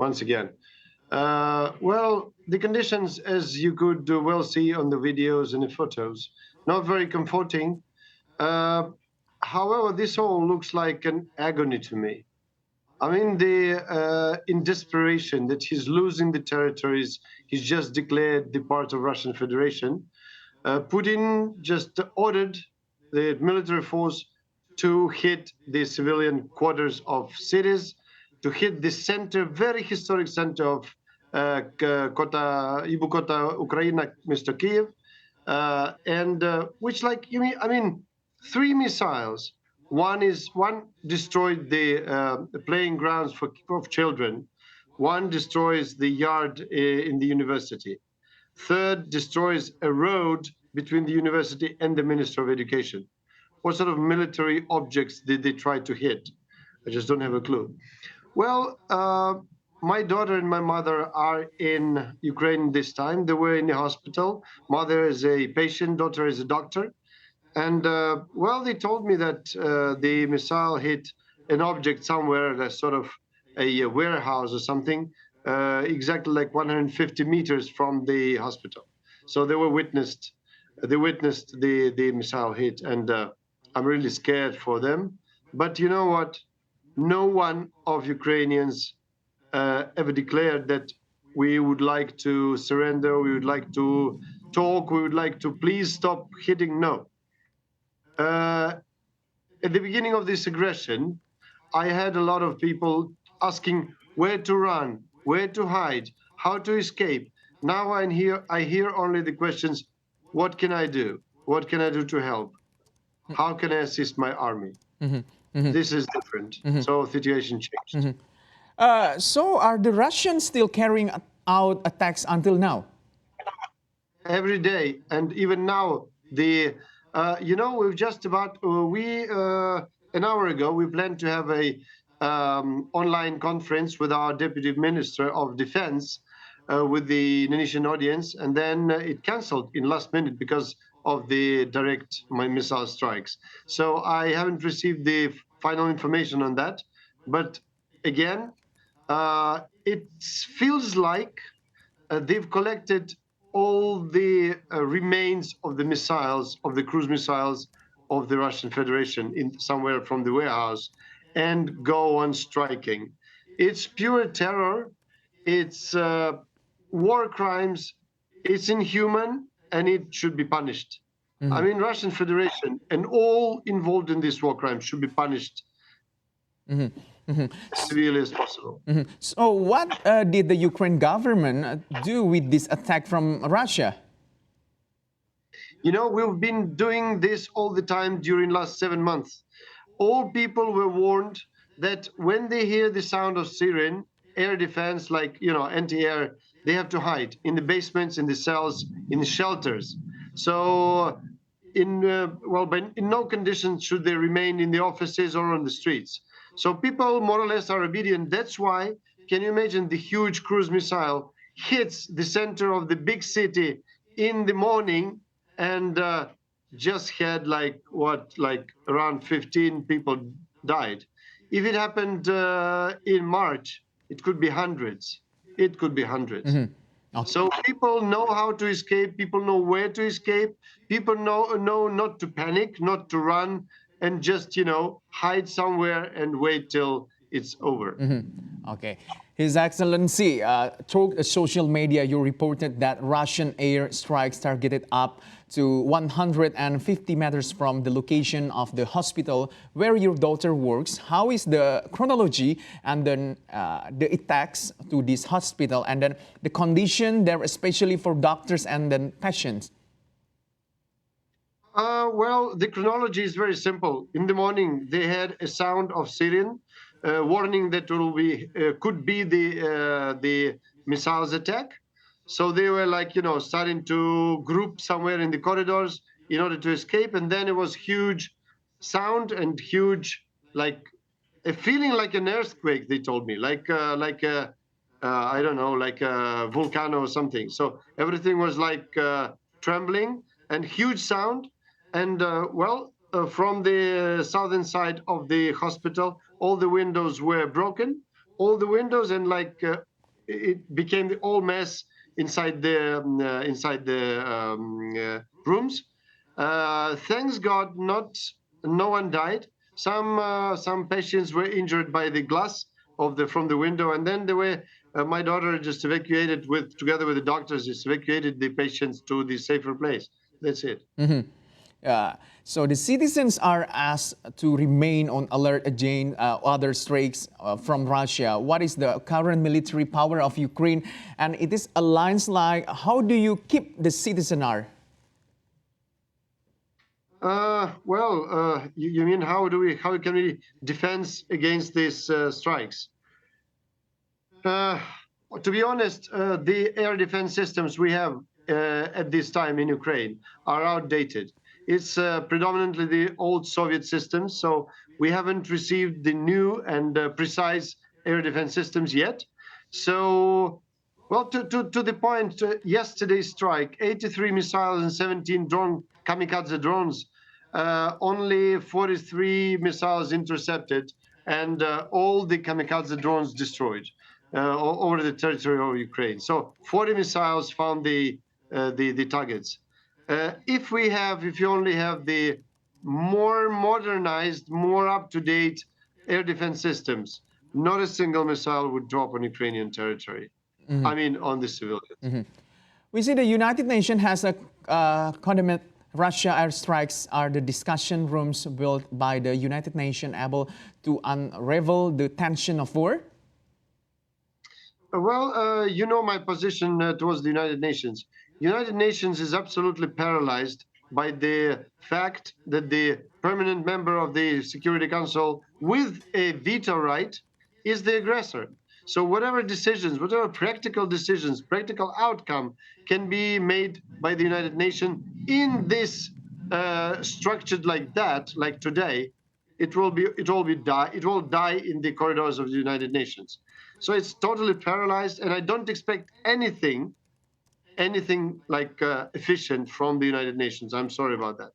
once again. Well, the conditions, as you could well see on the videos and the photos, not very comforting. However, this all looks like an agony to me. I mean, in desperation that he's losing the territories, he's just declared the part of Russian Federation. Putin just ordered the military force to hit the civilian quarters of cities, to hit the center, very historic center of Kota, Ukraina, Mr. Kiev, and which, like, I mean, 3 missiles. One destroyed the playing grounds of children. One destroys the yard in the university. Third destroys a road between the university and the Minister of Education. What sort of military objects did they try to hit? I just don't have a clue. Well, my daughter and my mother are in Ukraine this time. They were in the hospital. Mother is a patient, daughter is a doctor. And, well, they told me that the missile hit an object somewhere, a sort of a warehouse or something, exactly like 150 meters from the hospital. So they witnessed the missile hit, and I'm really scared for them. But you know what? No one of Ukrainians ever declared that we would like to surrender, we would like to talk, we would like to please stop hitting. No. At the beginning of this aggression, I had a lot of people asking where to run, where to hide, how to escape. Now I hear only the questions, what can I do? What can I do to help? How can I assist my army? This is different. So the situation changed. So are the Russians still carrying out attacks until now? Every day, and even now, you know, we've just about an hour ago we planned to have a online conference with our Deputy Minister of Defense with the Indonesian audience, and then it canceled in last minute because of the direct missile strikes. So I haven't received the final information on that, but again, it feels like they've collected all the remains of the missiles, of the cruise missiles of the Russian Federation in somewhere from the warehouse, and go on striking. It's pure terror. It's war crimes. It's inhuman, and it should be punished. I mean, Russian Federation and all involved in this war crime should be punished as severely as possible. So what did the Ukraine government do with this attack from Russia? You know, we've been doing this all the time during last 7 months. All people were warned that when they hear the sound of siren, air defense, like, you know, anti-air, they have to hide in the basements, in the cells, in the shelters. So in no conditions should they remain in the offices or on the streets. So people more or less are obedient. That's why, can you imagine, the huge cruise missile hits the center of the big city in the morning and just had like around 15 people died. If it happened in March, it could be hundreds. It could be hundreds. Okay. So people know how to escape. People know where to escape. People know not to panic, not to run, and just, you know, hide somewhere and wait till it's over. Okay. His Excellency, through social media, you reported that Russian air strikes targeted up to 150 meters from the location of the hospital where your daughter works. How is the chronology and then the attacks to this hospital and then the condition there, especially for doctors and then patients? Well, the chronology is very simple. In the morning, they had a sound of siren, warning that could be the missiles attack. So they were like, you know, starting to group somewhere in the corridors in order to escape. And then it was huge sound and huge, like a feeling like an earthquake, they told me, like I don't know, like a volcano or something. So everything was like trembling and huge sound. And from the southern side of the hospital, all the windows were broken, all the windows, and like it became the whole mess inside the rooms. Thanks God, no one died. Some patients were injured by the glass from the window, and then my daughter just evacuated together with the doctors, just evacuated the patients to the safer place. That's it. So the citizens are asked to remain on alert against other strikes from Russia. What is the current military power of Ukraine? And it is a landslide. How do you keep the citizen are? You mean how can we defend against these strikes? To be honest, the air defense systems we have at this time in Ukraine are outdated. It's predominantly the old Soviet systems, so we haven't received the new and precise air defense systems yet. So, well, to the point, yesterday's strike, 83 missiles and 17 kamikaze drones, only 43 missiles intercepted, and all the kamikaze drones destroyed over the territory of Ukraine. So 40 missiles found the targets. If you only have the more modernized, more up-to-date air defense systems, not a single missile would drop on Ukrainian territory. I mean, on the civilians. We see the United Nations has condemned Russia airstrikes are the discussion rooms built by the United Nations able to unravel the tension of war? Well, you know my position towards the United Nations. United Nations is absolutely paralyzed by the fact that the permanent member of the Security Council with a veto right is the aggressor. So whatever decisions, whatever practical decisions, practical outcome can be made by the United Nations in this structured like that, like today, it will die in the corridors of the United Nations. So it's totally paralyzed, and I don't expect anything like efficient from the United Nations. I'm sorry about that.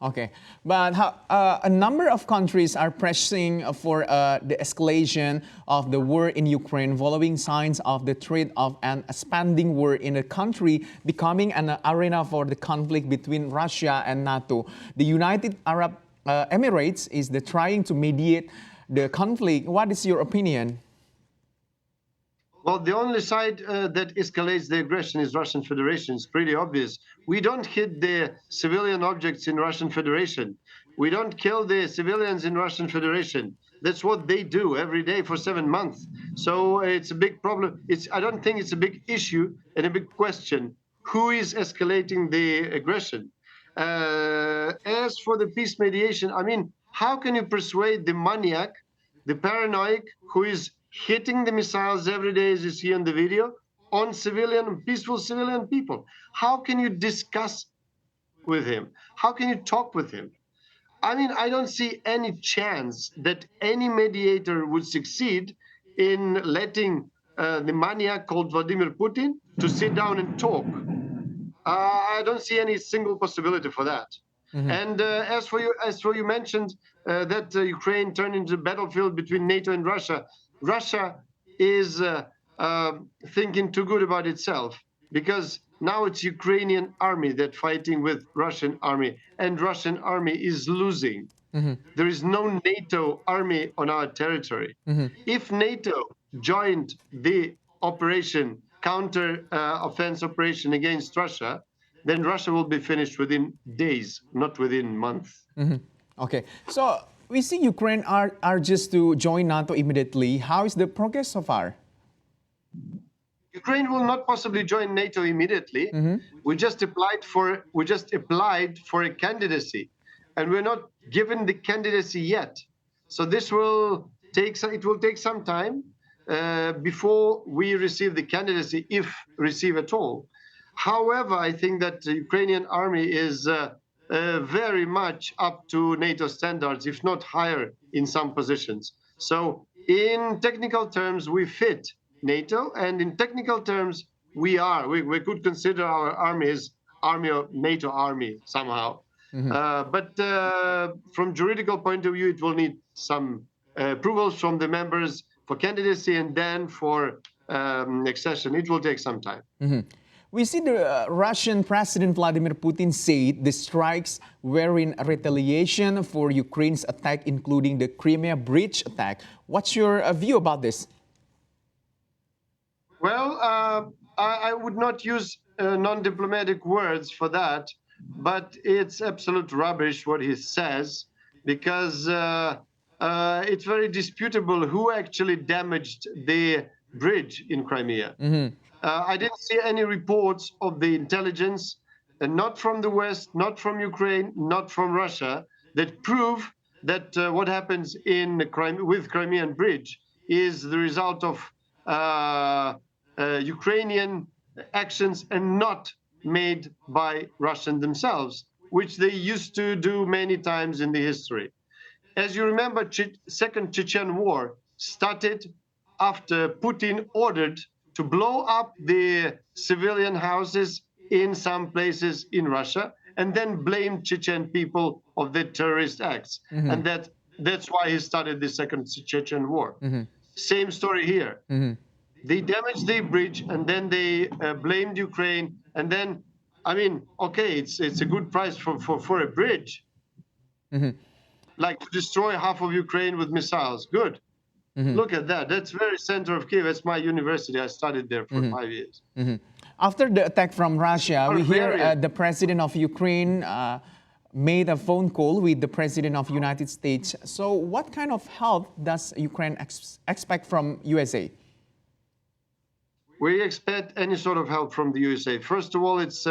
Okay, but a number of countries are pressing for the escalation of the war in Ukraine following signs of the threat of an expanding war in the country becoming an arena for the conflict between Russia and NATO. The United Arab Emirates is trying to mediate the conflict. What is your opinion? Well, the only side that escalates the aggression is Russian Federation. It's pretty obvious. We don't hit the civilian objects in Russian Federation. We don't kill the civilians in Russian Federation. That's what they do every day for 7 months. So it's a big problem. I don't think it's a big issue and a big question. Who is escalating the aggression? As for the peace mediation, I mean, how can you persuade the maniac, the paranoid, who is hitting the missiles every day, as you see on the video, on peaceful civilian people? How can you discuss with him? How can you talk with him? I mean, I don't see any chance that any mediator would succeed in letting the maniac called Vladimir Putin to sit down and talk. I don't see any single possibility for that. And as for you mentioned that Ukraine turned into a battlefield between NATO and Russia. Russia is thinking too good about itself, because now it's Ukrainian army that fighting with Russian army, and Russian army is losing. There is no NATO army on our territory. If NATO joined the operation, counter offense operation against Russia, then Russia will be finished within days, not within months. Okay, so we see Ukraine are just to join NATO immediately. How is the progress so far? Ukraine will not possibly join NATO immediately. We just applied for a candidacy, and we're not given the candidacy yet. So it will take some time before we receive the candidacy, if receive at all. However, I think that the Ukrainian army is very much up to NATO standards, if not higher in some positions. So in technical terms, we fit NATO, and in technical terms, we could consider our army as NATO army somehow. But from juridical point of view, it will need some approvals from the members for candidacy, and then for accession, it will take some time. We see the Russian President Vladimir Putin say the strikes were in retaliation for Ukraine's attack, including the Crimea Bridge attack. What's your view about this? Well, I would not use non-diplomatic words for that, but it's absolute rubbish what he says, because it's very disputable who actually damaged the bridge in Crimea. I didn't see any reports of the intelligence, not from the West, not from Ukraine, not from Russia, that prove that what happens in with Crimean Bridge is the result of Ukrainian actions and not made by Russians themselves, which they used to do many times in the history. As you remember, Second Chechen War started after Putin ordered to blow up the civilian houses in some places in Russia, and then blamed Chechen people of the terrorist acts. And that's why he started the Second Chechen War. Same story here. They damaged the bridge, and then they blamed Ukraine. And then, I mean, okay, it's a good price for a bridge. Like to destroy half of Ukraine with missiles. Good. Look at that. That's very center of Kiev. That's my university. I studied there for 5 years. After the attack from Russia, we hear the president of Ukraine made a phone call with the president of United States. So what kind of help does Ukraine expect from USA? We expect any sort of help from the USA. First of all, it's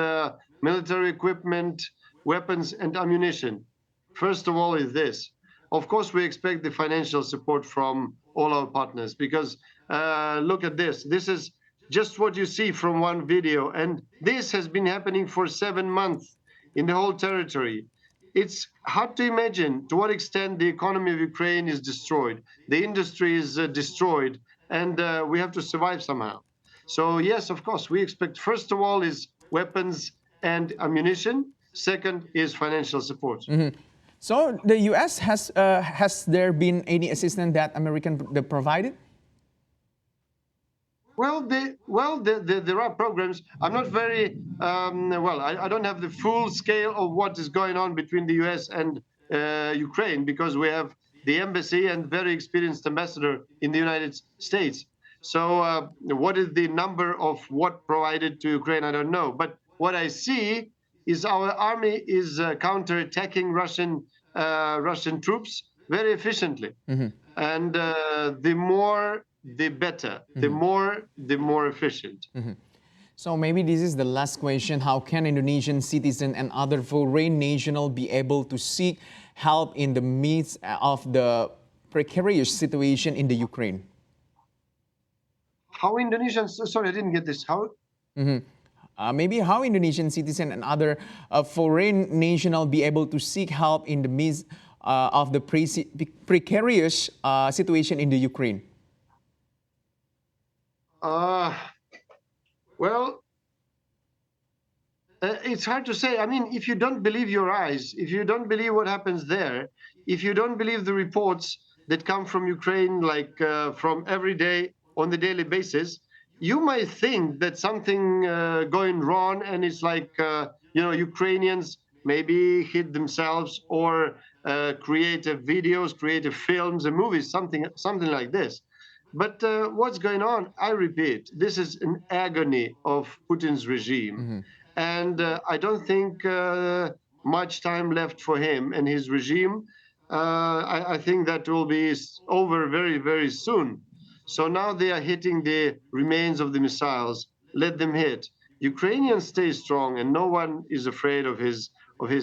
military equipment, weapons, and ammunition. First of all is this. Of course, we expect the financial support from all our partners, because look at this. This is just what you see from one video. And this has been happening for 7 months in the whole territory. It's hard to imagine to what extent the economy of Ukraine is destroyed. The industry is destroyed, and we have to survive somehow. So yes, of course, we expect, first of all, is weapons and ammunition. Second is financial support. So the U.S. has there been any assistance that American provided? Well, there are programs. I'm not very I don't have the full scale of what is going on between the U.S. and Ukraine, because we have the embassy and very experienced ambassador in the United States. So what is the number of what provided to Ukraine? I don't know. But what I see is our army is counterattacking Russian troops very efficiently. And the more, the better. The more efficient. So maybe this is the last question. How can Indonesian citizen and other foreign national be able to seek help in the midst of the precarious situation in the Ukraine? How Indonesians, sorry, I didn't get this. How? Maybe how Indonesian citizen and other foreign national be able to seek help in the midst of the precarious situation in the Ukraine? Well, it's hard to say. I mean, if you don't believe your eyes, if you don't believe what happens there, if you don't believe the reports that come from Ukraine, like from every day on the daily basis, you might think that something going wrong, and it's like Ukrainians maybe hit themselves or creative videos, creative films and movies, something like this. But what's going on? I repeat, this is an agony of Putin's regime, and I don't think much time left for him and his regime. I think that will be over very, very soon. So now they are hitting the remains of the missiles. Let them hit. Ukrainians stay strong, and no one is afraid of his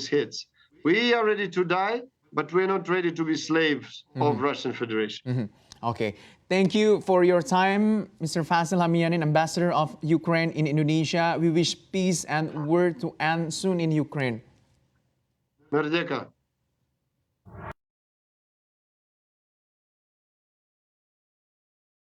hits. We are ready to die, but we're not ready to be slaves of Russian Federation. Okay. Thank you for your time, Mr. Vasyl Hamanin, Ambassador of Ukraine in Indonesia. We wish peace and war to end soon in Ukraine. Merdeka.